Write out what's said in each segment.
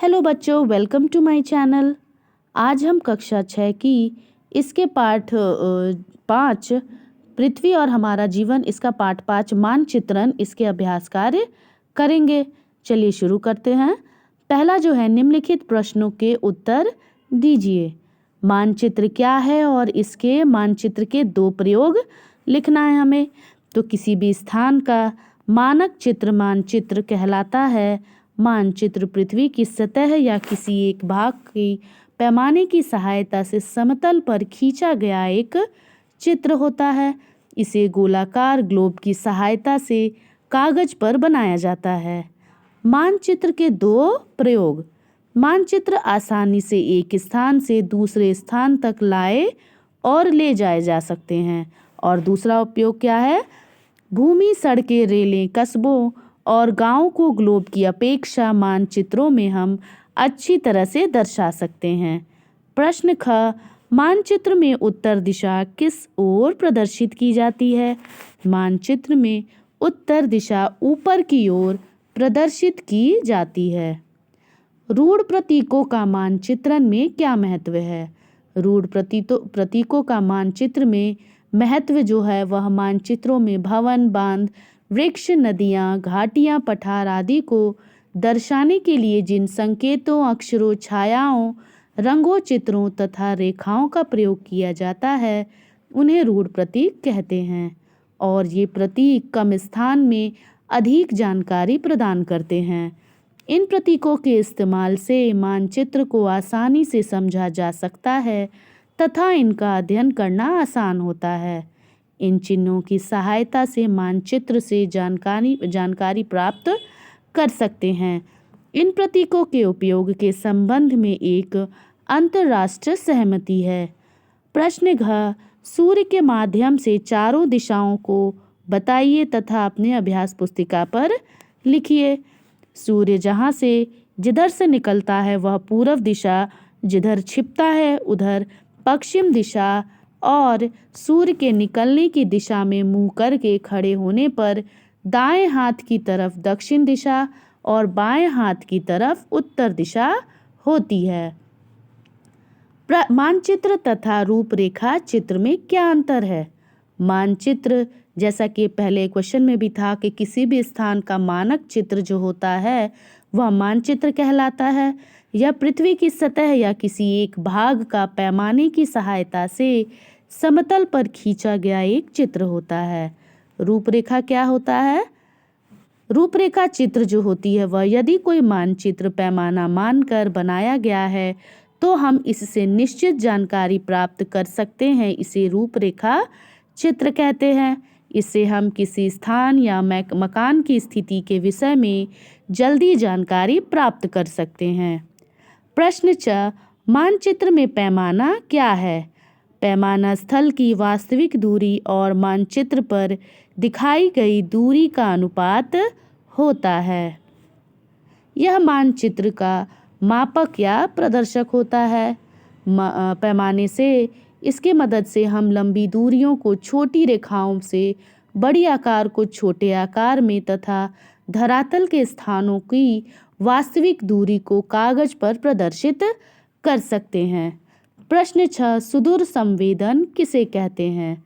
Hello बच्चों, welcome to my channel. आज हम कक्षा 6 की इसके पाठ 5 पृथ्वी और हमारा जीवन, इसका पाठ 5 मानचित्रण, इसके अभ्यास कार्य करेंगे। चलिए शुरू करते हैं। पहला जो है, निम्नलिखित प्रश्नों के उत्तर दीजिए। मानचित्र क्या है और इसके मानचित्र के 2 प्रयोग लिखना है हमें। तो किसी भी स्थान का मानक चित्र मानचित्र कहलाता है। मानचित्र पृथ्वी की सतह या किसी एक भाग की पैमाने की सहायता से समतल पर खींचा गया एक चित्र होता है। इसे गोलाकार ग्लोब की सहायता से कागज पर बनाया जाता है। मानचित्र के 2 प्रयोग। मानचित्र आसानी से एक स्थान से दूसरे स्थान तक लाए और ले जाए जा सकते हैं। और दूसरा उपयोग क्या है? भूमि, सड़कें, रेलें, कस्बों और गांवों को ग्लोब की अपेक्षा मानचित्रों में हम अच्छी तरह से दर्शा सकते हैं। प्रश्न ख, मानचित्र में उत्तर दिशा किस ओर प्रदर्शित की जाती है? मानचित्र में उत्तर दिशा ऊपर की ओर प्रदर्शित की जाती है। रूढ़ प्रतीकों का मानचित्रण में क्या महत्व है? रूढ़ प्रतीकों का मानचित्र में महत्व जो है वह मानचित्रों में भवन, बांध, वृक्ष, नदियाँ, घाटियाँ, पठार आदि को दर्शाने के लिए जिन संकेतों, अक्षरों, छायाओं, रंगों, चित्रों तथा रेखाओं का प्रयोग किया जाता है उन्हें रूढ़ प्रतीक कहते हैं। और ये प्रतीक कम स्थान में अधिक जानकारी प्रदान करते हैं। इन प्रतीकों के इस्तेमाल से मानचित्र को आसानी से समझा जा सकता है तथा इनका अध्ययन करना आसान होता है। इन चिन्हों की सहायता से मानचित्र से जानकारी प्राप्त कर सकते हैं। इन प्रतीकों के उपयोग के संबंध में एक अंतर्राष्ट्रीय सहमति है। प्रश्न घ, सूर्य के माध्यम से चारों दिशाओं को बताइए तथा अपने अभ्यास पुस्तिका पर लिखिए। सूर्य जहाँ से जिधर से निकलता है वह पूर्व दिशा, जिधर छिपता है उधर पश्चिम दिशा, और सूर्य के निकलने की दिशा में मुंह करके खड़े होने पर दाएं हाथ की तरफ दक्षिण दिशा और बाएं हाथ की तरफ उत्तर दिशा होती है। मानचित्र तथा रूपरेखा चित्र में क्या अंतर है? मानचित्र, जैसा कि पहले क्वेश्चन में भी था कि किसी भी स्थान का मानक चित्र जो होता है वह मानचित्र कहलाता है। यह पृथ्वी की सतह या किसी एक भाग का पैमाने की सहायता से समतल पर खींचा गया एक चित्र होता है। रूपरेखा क्या होता है? रूपरेखा चित्र जो होती है वह यदि कोई मानचित्र पैमाना मानकर बनाया गया है तो हम इससे निश्चित जानकारी प्राप्त कर सकते हैं। इसे रूपरेखा चित्र कहते हैं। इससे हम किसी स्थान या मकान की स्थिति के विषय में जल्दी जानकारी प्राप्त कर सकते हैं। प्रश्न च, मानचित्र में पैमाना क्या है? पैमाना स्थल की वास्तविक दूरी और मानचित्र पर दिखाई गई दूरी का अनुपात होता है। यह मानचित्र का मापक या प्रदर्शक होता है। पैमाने से इसके मदद से हम लंबी दूरियों को छोटी रेखाओं से, बड़ी आकार को छोटे आकार में तथा धरातल के स्थानों की वास्तविक दूरी को कागज पर प्रदर्शित कर सकते हैं। प्रश्न 6, सुदूर संवेदन किसे कहते हैं?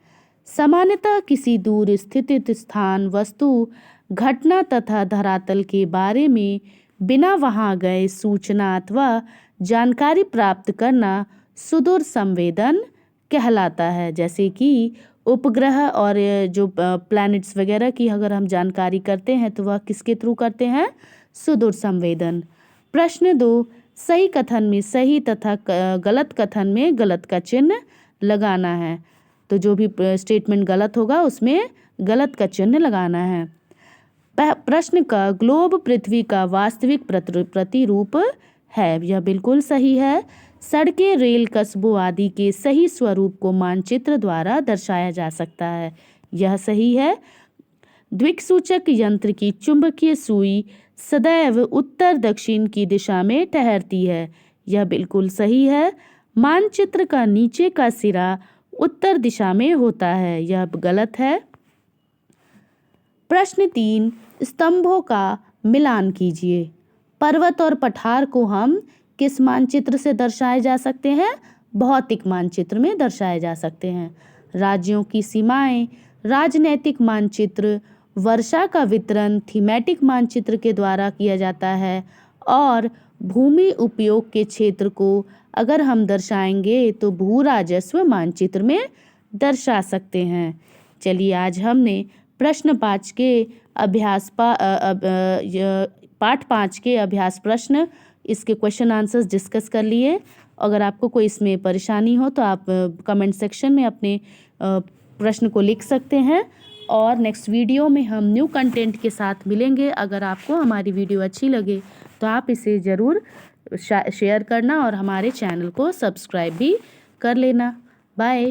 सामान्यतः किसी दूर स्थित स्थान, वस्तु, घटना तथा धरातल के बारे में बिना वहां गए सूचना अथवा जानकारी प्राप्त करना सुदूर संवेदन कहलाता है। जैसे कि उपग्रह और जो प्लैनेट्स वगैरह की अगर हम जानकारी करते हैं तो वह किसके थ्रू करते हैं? सुदूर संवेदन। प्रश्न 2, सही कथन में सही तथा गलत कथन में गलत का चिन्ह लगाना है। तो जो भी स्टेटमेंट गलत होगा उसमें गलत का चिन्ह लगाना है। प्रश्न का, ग्लोब पृथ्वी का वास्तविक प्रतिरूप है। यह बिल्कुल सही है। सड़कें, रेल, कस्बों आदि के सही स्वरूप को मानचित्र द्वारा दर्शाया जा सकता है। यह सही है। द्विसूचक यंत्र की चुंबकीय सुई सदैव उत्तर दक्षिण की दिशा में ठहरती है। यह बिल्कुल सही है। मानचित्र का नीचे का सिरा उत्तर दिशा में होता है। यह गलत है। प्रश्न 3, स्तंभों का मिलान कीजिए। पर्वत और पठार को हम किस मानचित्र से दर्शाए जा सकते हैं? भौतिक मानचित्र में दर्शाए जा सकते हैं। राज्यों की सीमाएं, राजनैतिक मानचित्र, वर्षा का वितरण थीमेटिक मानचित्र के द्वारा किया जाता है और भूमि उपयोग के क्षेत्र को अगर हम दर्शाएंगे तो भू राजस्व मानचित्र में दर्शा सकते हैं। चलिए आज हमने प्रश्न 5 के पाठ 5 के अभ्यास प्रश्न इसके क्वेश्चन आंसर्स डिस्कस कर लिए। अगर आपको कोई इसमें परेशानी हो तो आप कमेंट सेक्शन में अपने प्रश्न को लिख सकते हैं और नेक्स्ट वीडियो में हम न्यू कंटेंट के साथ मिलेंगे। अगर आपको हमारी वीडियो अच्छी लगे तो आप इसे ज़रूर शेयर करना और हमारे चैनल को सब्सक्राइब भी कर लेना। बाय।